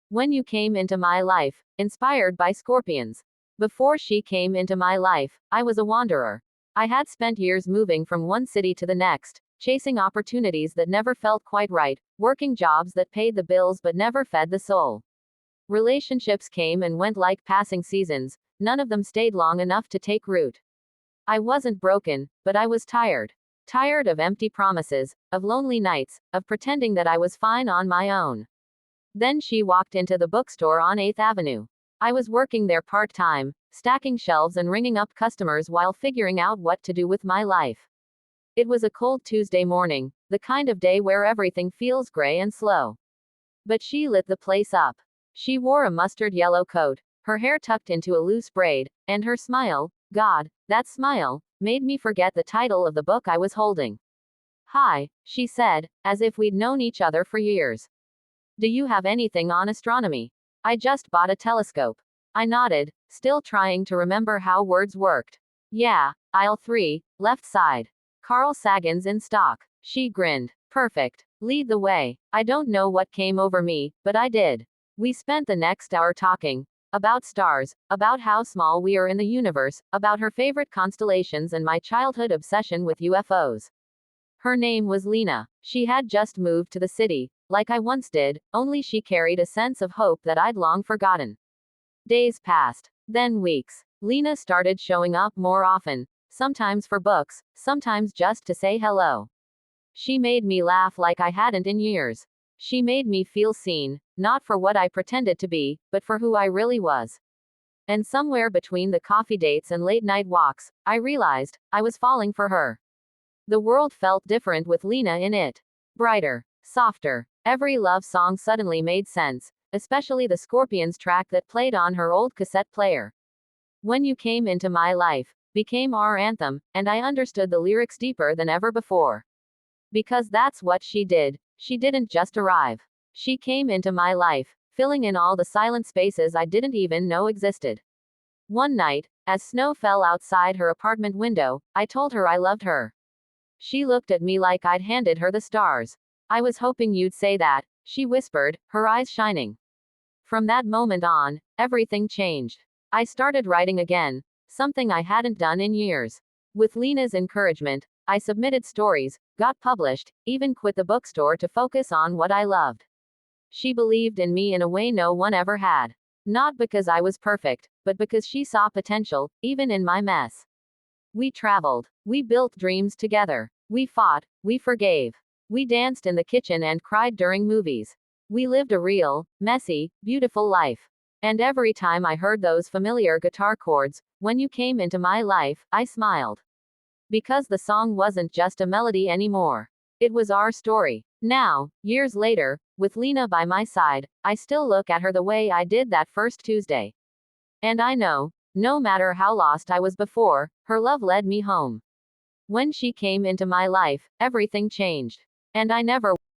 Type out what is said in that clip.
When You Came Into My Life, inspired by Scorpions. Before she came into my life, I was a wanderer. I had spent years moving from one city to the next, chasing opportunities that never felt quite right, working jobs that paid the bills but never fed the soul. Relationships came and went like passing seasons, none of them stayed long enough to take root. I wasn't broken, but I was tired. Tired of empty promises, of lonely nights, of pretending that I was fine on my own. Then she walked into the bookstore on 8th Avenue. I was working there part-time, stacking shelves and ringing up customers while figuring out what to do with my life. It was a cold Tuesday morning, the kind of day where everything feels gray and slow. But she lit the place up. She wore a mustard yellow coat, her hair tucked into a loose braid, and her smile, God, that smile, made me forget the title of the book I was holding. Hi, she said, as if we'd known each other for years. Do you have anything on astronomy? I just bought a telescope. I nodded, still trying to remember how words worked. Yeah, aisle 3, left side. Carl Sagan's in stock. She grinned. Perfect. Lead the way. I don't know what came over me, but I did. We spent the next hour talking. About stars, about how small we are in the universe, about her favorite constellations and my childhood obsession with UFOs. Her name was Lena. She had just moved to the city, like I once did, only she carried a sense of hope that I'd long forgotten. Days passed. Then weeks. Lena started showing up more often, sometimes for books, sometimes just to say hello. She made me laugh like I hadn't in years. She made me feel seen, not for what I pretended to be, but for who I really was. And somewhere between the coffee dates and late night walks, I realized I was falling for her. The world felt different with Lena in it. Brighter, softer. Every love song suddenly made sense, especially the Scorpions track that played on her old cassette player. When You Came Into My Life became our anthem, and I understood the lyrics deeper than ever before. Because that's what she did. She didn't just arrive. She came into my life, filling in all the silent spaces I didn't even know existed. One night, as snow fell outside her apartment window, I told her I loved her. She looked at me like I'd handed her the stars. I was hoping you'd say that, she whispered, her eyes shining. From that moment on, everything changed. I started writing again, something I hadn't done in years. With Lena's encouragement, I submitted stories, got published, even quit the bookstore to focus on what I loved. She believed in me in a way no one ever had. Not because I was perfect, but because she saw potential, even in my mess. We traveled. We built dreams together. We fought. We forgave. We danced in the kitchen and cried during movies. We lived a real, messy, beautiful life. And every time I heard those familiar guitar chords, When You Came Into My Life, I smiled. Because the song wasn't just a melody anymore. It was our story. Now, years later, with Lena by my side, I still look at her the way I did that first Tuesday. And I know, no matter how lost I was before, her love led me home. When she came into my life, everything changed. And I never